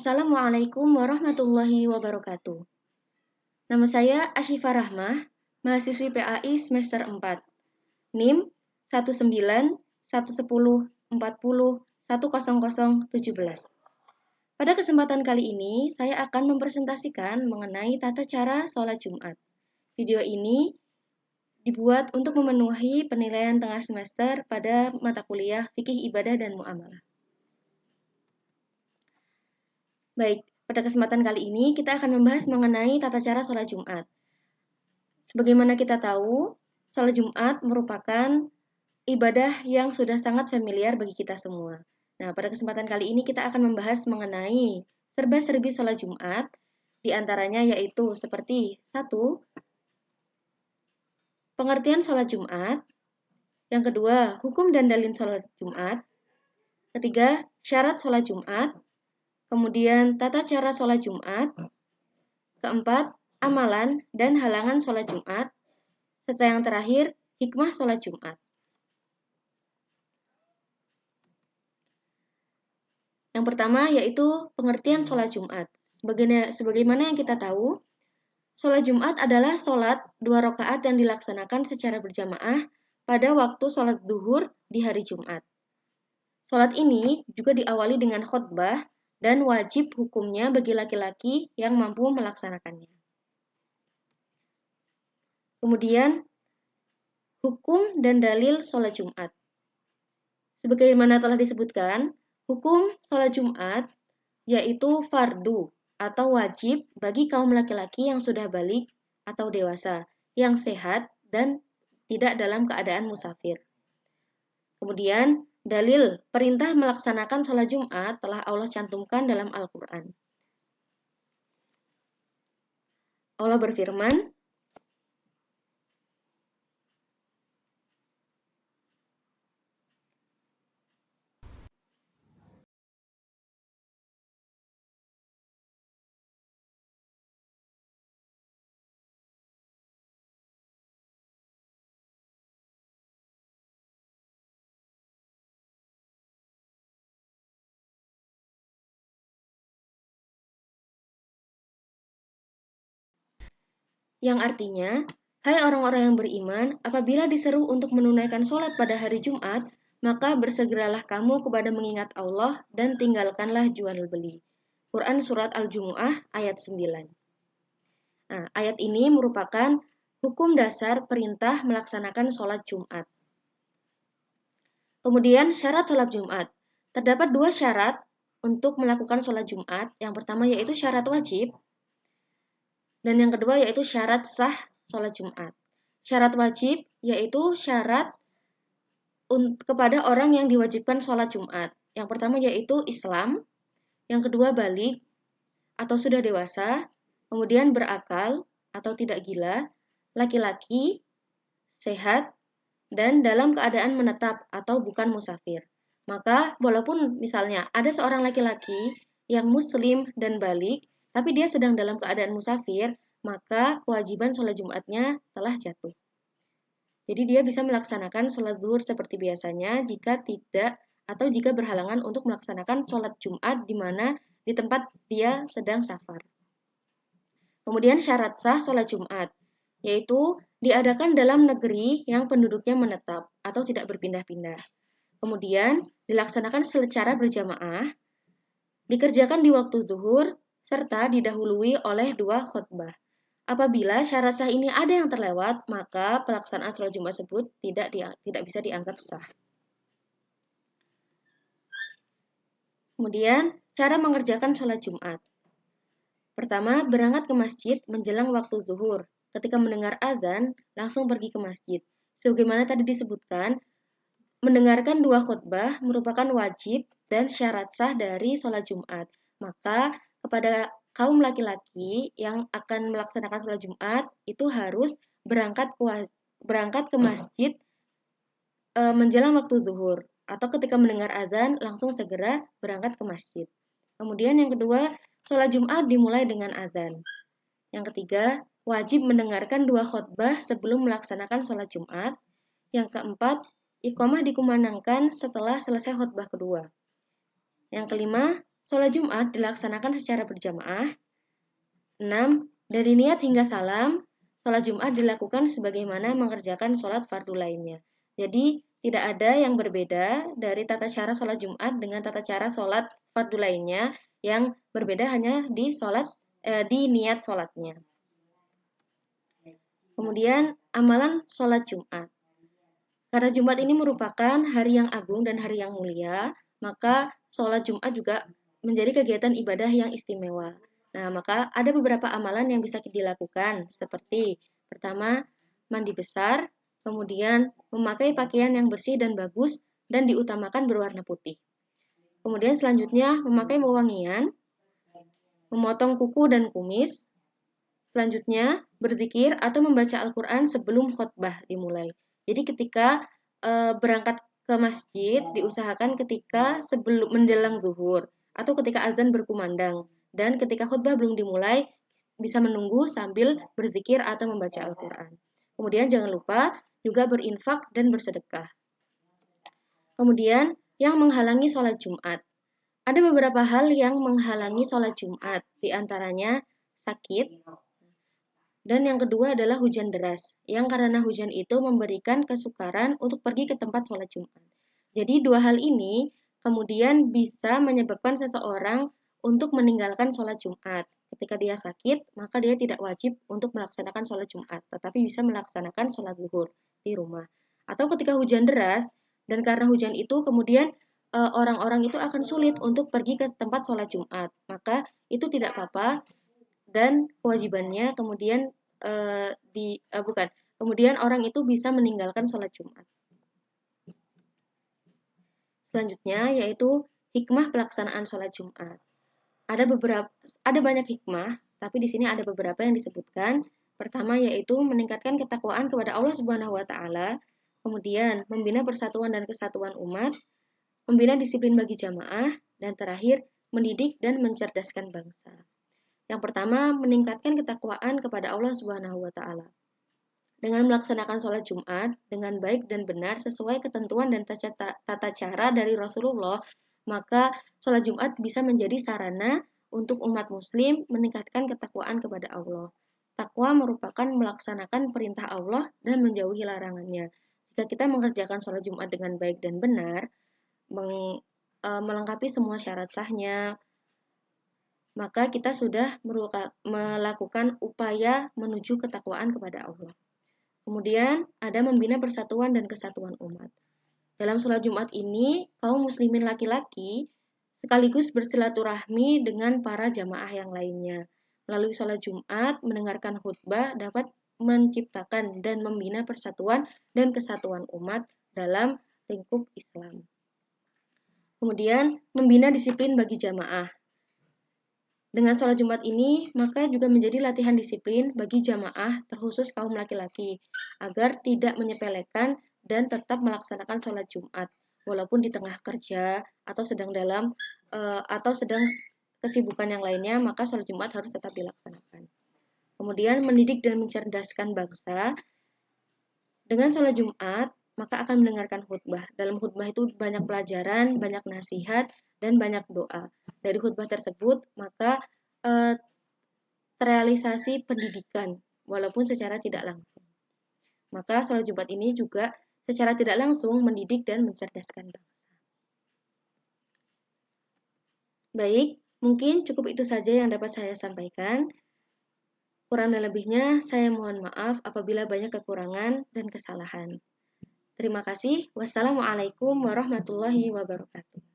Assalamualaikum warahmatullahi wabarakatuh. Nama saya Asyifa Rahmah, mahasiswi PAI semester 4. NIM 19, 110, 40, 10017. Pada kesempatan kali ini, saya akan mempresentasikan mengenai tata cara sholat Jumat. Video ini dibuat untuk memenuhi penilaian tengah semester pada mata kuliah Fikih Ibadah dan Muamalah. Baik, pada kesempatan kali ini kita akan membahas mengenai tata cara sholat Jumat. Sebagaimana kita tahu, sholat Jumat merupakan ibadah yang sudah sangat familiar bagi kita semua. Nah, pada kesempatan kali ini kita akan membahas mengenai serba-serbi sholat Jumat, di antaranya yaitu seperti 1. Pengertian sholat Jumat. Yang kedua, hukum dan dalil sholat Jumat. Ketiga, syarat sholat Jumat. Kemudian, tata cara sholat Jumat. Keempat, amalan dan halangan sholat Jumat. Serta yang terakhir, hikmah sholat Jumat. Yang pertama yaitu pengertian sholat Jumat. Sebagaimana yang kita tahu, sholat Jumat adalah sholat 2 rakaat yang dilaksanakan secara berjamaah pada waktu sholat duhur di hari Jumat. Sholat ini juga diawali dengan khutbah dan wajib hukumnya bagi laki-laki yang mampu melaksanakannya. Kemudian, hukum dan dalil sholat Jumat. Sebagaimana telah disebutkan, hukum sholat Jumat yaitu fardu atau wajib bagi kaum laki-laki yang sudah balik atau dewasa, yang sehat dan tidak dalam keadaan musafir. Kemudian, dalil perintah melaksanakan sholat Jumat telah Allah cantumkan dalam Al-Quran. Allah berfirman, yang artinya, hai orang-orang yang beriman, apabila diseru untuk menunaikan sholat pada hari Jumat, maka bersegeralah kamu kepada mengingat Allah dan tinggalkanlah jual beli. Quran Surat Al-Jumu'ah ayat 9. Nah, ayat ini merupakan hukum dasar perintah melaksanakan sholat Jumat. Kemudian syarat sholat Jumat. Terdapat 2 syarat untuk melakukan sholat Jumat. Yang pertama yaitu syarat wajib, dan yang kedua yaitu syarat sah sholat Jumat. Syarat wajib yaitu syarat kepada orang yang diwajibkan sholat Jumat. Yang pertama yaitu Islam, yang kedua balik atau sudah dewasa, kemudian berakal atau tidak gila, laki-laki, sehat, dan dalam keadaan menetap atau bukan musafir. Maka walaupun misalnya ada seorang laki-laki yang muslim dan balik, tapi dia sedang dalam keadaan musafir, maka kewajiban sholat Jumatnya telah jatuh. Jadi dia bisa melaksanakan sholat zuhur seperti biasanya jika tidak atau jika berhalangan untuk melaksanakan sholat Jumat di mana di tempat dia sedang safar. Kemudian syarat sah sholat Jumat, yaitu diadakan dalam negeri yang penduduknya menetap atau tidak berpindah-pindah. Kemudian dilaksanakan secara berjamaah, dikerjakan di waktu zuhur, serta didahului oleh 2 khutbah. Apabila syarat sah ini ada yang terlewat, maka pelaksanaan sholat Jumat tersebut tidak bisa dianggap sah. Kemudian, cara mengerjakan sholat Jumat. Pertama, berangkat ke masjid menjelang waktu zuhur. Ketika mendengar azan, langsung pergi ke masjid. Sebagaimana tadi disebutkan, mendengarkan 2 khutbah merupakan wajib dan syarat sah dari sholat Jumat. Maka kepada kaum laki-laki yang akan melaksanakan sholat Jumat itu harus berangkat ke masjid menjelang waktu zuhur. Atau ketika mendengar azan langsung segera berangkat ke masjid. Kemudian yang kedua, sholat Jumat dimulai dengan azan. Yang ketiga, wajib mendengarkan 2 khutbah sebelum melaksanakan sholat Jumat. Yang keempat, iqamah dikumandangkan setelah selesai khutbah kedua. Yang kelima, Sholat Jumat dilaksanakan secara berjamaah. 6. Dari niat hingga salam, sholat Jumat dilakukan sebagaimana mengerjakan sholat fardu lainnya. Jadi, tidak ada yang berbeda dari tata cara sholat Jumat dengan tata cara sholat fardu lainnya, yang berbeda hanya di niat sholatnya. Kemudian, amalan sholat Jumat. Karena Jumat ini merupakan hari yang agung dan hari yang mulia, maka sholat Jumat juga menjadi kegiatan ibadah yang istimewa. Nah, maka ada beberapa amalan yang bisa dilakukan, seperti pertama, mandi besar, kemudian memakai pakaian yang bersih dan bagus, dan diutamakan berwarna putih. Kemudian selanjutnya, memakai wewangian, memotong kuku dan kumis. Selanjutnya, berzikir atau membaca Al-Quran sebelum khutbah dimulai. Jadi ketika berangkat ke masjid, diusahakan ketika sebelum menjelang zuhur, atau ketika azan berkumandang. Dan ketika khutbah belum dimulai, bisa menunggu sambil berzikir atau membaca Al-Quran. Kemudian jangan lupa juga berinfak dan bersedekah. Kemudian, yang menghalangi sholat Jumat. Ada beberapa hal yang menghalangi sholat Jumat, di antaranya sakit, dan yang kedua adalah hujan deras, yang karena hujan itu memberikan kesukaran untuk pergi ke tempat sholat Jumat. Jadi dua hal ini kemudian bisa menyebabkan seseorang untuk meninggalkan sholat Jumat. Ketika dia sakit, maka dia tidak wajib untuk melaksanakan sholat Jumat, tetapi bisa melaksanakan sholat zuhur di rumah. Atau ketika hujan deras, dan karena hujan itu kemudian orang-orang itu akan sulit untuk pergi ke tempat sholat Jumat, maka itu tidak apa-apa, dan kewajibannya kemudian kemudian orang itu bisa meninggalkan sholat Jumat. Selanjutnya yaitu hikmah pelaksanaan sholat Jumat. Ada banyak hikmah, tapi di sini ada beberapa yang disebutkan. Pertama yaitu meningkatkan ketakwaan kepada Allah Subhanahu wa taala, kemudian membina persatuan dan kesatuan umat, membina disiplin bagi jamaah, dan terakhir mendidik dan mencerdaskan bangsa. Yang pertama, meningkatkan ketakwaan kepada Allah Subhanahu wa taala. Dengan melaksanakan sholat Jumat dengan baik dan benar sesuai ketentuan dan tata cara dari Rasulullah, maka sholat Jumat bisa menjadi sarana untuk umat muslim meningkatkan ketakwaan kepada Allah. Takwa merupakan melaksanakan perintah Allah dan menjauhi larangannya. Jika kita mengerjakan sholat Jumat dengan baik dan benar, melengkapi semua syarat sahnya, maka kita sudah melakukan upaya menuju ketakwaan kepada Allah. Kemudian ada membina persatuan dan kesatuan umat. Dalam sholat Jumat ini, kaum muslimin laki-laki sekaligus bersilaturahmi dengan para jamaah yang lainnya. Melalui sholat Jumat, mendengarkan khutbah dapat menciptakan dan membina persatuan dan kesatuan umat dalam lingkup Islam. Kemudian, membina disiplin bagi jamaah. Dengan sholat Jumat ini, maka juga menjadi latihan disiplin bagi jamaah, terkhusus kaum laki-laki, agar tidak menyepelekan dan tetap melaksanakan sholat Jumat, walaupun di tengah kerja atau sedang kesibukan yang lainnya, maka sholat Jumat harus tetap dilaksanakan. Kemudian mendidik dan mencerdaskan bangsa. Dengan sholat Jumat, maka akan mendengarkan khutbah. Dalam khutbah itu banyak pelajaran, banyak nasihat, dan banyak doa. Dari khutbah tersebut, maka terrealisasi pendidikan, walaupun secara tidak langsung. Maka sholat Jumat ini juga secara tidak langsung mendidik dan mencerdaskan bangsa. Baik, mungkin cukup itu saja yang dapat saya sampaikan. Kurang dan lebihnya, saya mohon maaf apabila banyak kekurangan dan kesalahan. Terima kasih. Wassalamualaikum warahmatullahi wabarakatuh.